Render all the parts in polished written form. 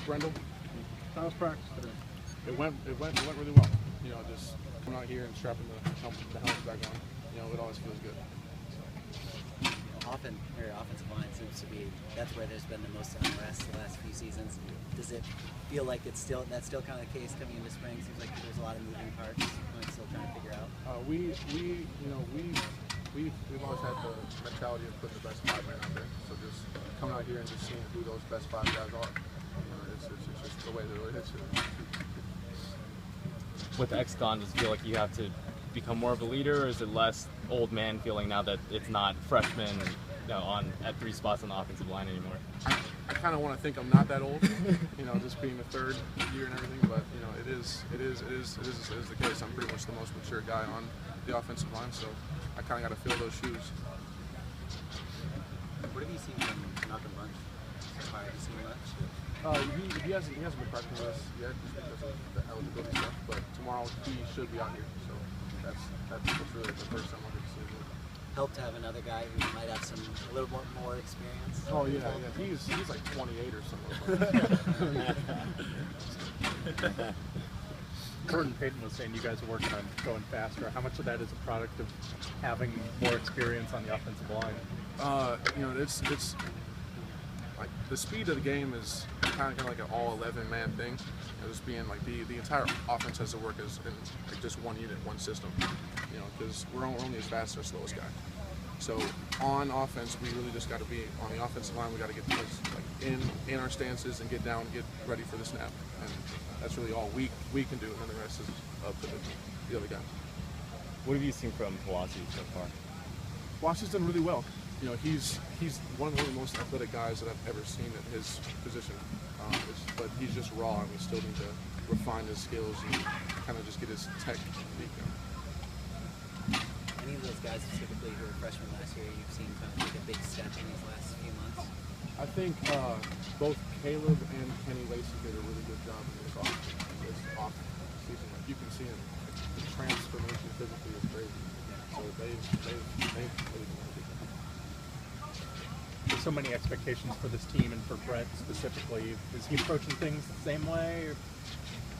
Brendel. How was practice today? It went really well. You know, just coming out here and strapping the helmet back on. You know, it always feels good. Often, your offensive line seems to be, that's where there's been the most unrest the last few seasons. Does it feel like that's still kind of the case coming into spring? Seems like there's a lot of moving parts I'm still trying to figure out. We've always had the mentality of putting the best 5 men out there. So just coming out here and just seeing who those best 5 guys are. You know, it's just the way that it is. With X gone, does it feel like you have to become more of a leader, or is it less old man feeling now that it's not freshmen at 3 spots on the offensive line anymore? I kind of want to think I'm not that old, you know, just being the 3rd year and everything. But you know, it is the case. I'm pretty much the most mature guy on the offensive line, so I kind of got to fill those shoes. What have you seen from Malcolm Bunch so far? Have you seen much? He hasn't been practicing with us yet just because of the eligibility stuff. But tomorrow he should be out here, so that's really the first time I'll get to see him. Help to have another guy who might have a little more experience. Oh yeah. He's like 28 or something. Jordan Payton was saying you guys are working on going faster. How much of that is a product of having more experience on the offensive line? You know, it's like the speed of the game is kind of like an all 11-man thing. You know, just being like the entire offense has to work as in like just one unit, one system. You know, because we're only as fast as our slowest guy. So on offense, we really just got to be on the offensive line. We got to get like in our stances and get down, get ready for the snap, and that's really all we can do. And then the rest is up to the other guy. What have you seen from Pelasi so far? Pelasi's done really well. You know, he's one of the most athletic guys that I've ever seen at his position. But he's just raw, and we still need to refine his skills and kind of just get his technique down. Any of those guys specifically who were freshmen last year, you've seen kind of take a big step in these last few months? I think both Caleb and Kenny Lacey did a really good job in this off season. Like you can see him, the transformation physically is crazy. So they've really done a good job. There's so many expectations for this team and for Brett specifically. Is he approaching things the same way or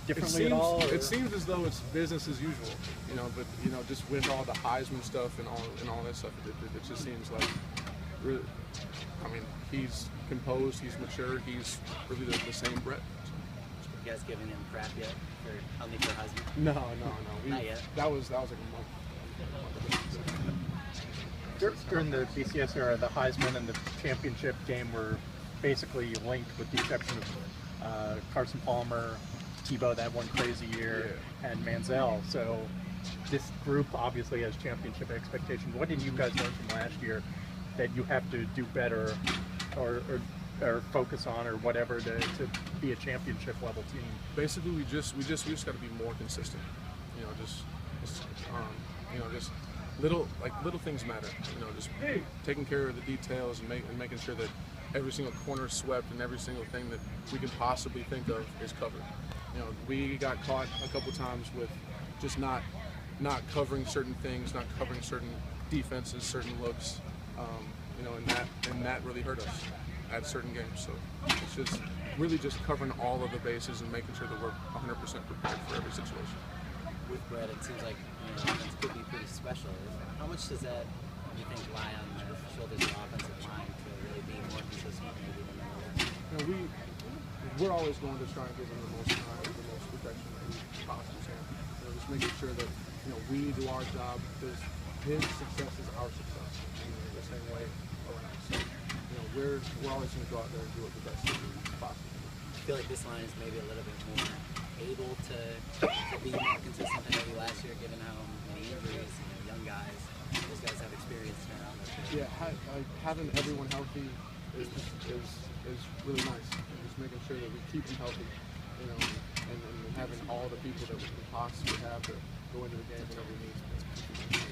differently at all? Or? It seems as though it's business as usual, you know. But you know, just with all the Heisman stuff and all that stuff, it just seems like really. I mean, he's composed, he's mature, he's really the same Brett. You guys giving him crap yet for Heisman? No. Not yet. That was like a month. During the BCS era, the Heisman and the championship game were basically linked, with the exception of Carson Palmer, Tebow that one crazy year, and Manziel. So this group obviously has championship expectations. What did you guys learn from last year that you have to do better or focus on or whatever to be a championship level team? Basically, we just got to be more consistent. You know, just little things matter. You know, just taking care of the details and making sure that every single corner is swept and every single thing that we can possibly think of is covered. You know, we got caught a couple times with just not covering certain things, not covering certain defenses, certain looks. You know, and that really hurt us at certain games. So it's just really just covering all of the bases and making sure that we're 100% prepared for every situation. With Brett, it seems like offense could be pretty special. How much does that, you think, lie on the shoulders of the offensive line to really be more consistent maybe than the others? You know, we're always going to try and give him the most time, the most protection that we possibly can. You know, just making sure that we do our job because his success is our success. The same way around. So we're always going to go out there and do it the best that we possibly can. I feel like this line is maybe a little bit more able to be more consistent than maybe last year, given how many injuries, young guys. Those guys have experience now. Yeah, having everyone healthy is really nice. Just making sure that we keep them healthy, you know, and having all the people that we can possibly have to go into the game whenever we need.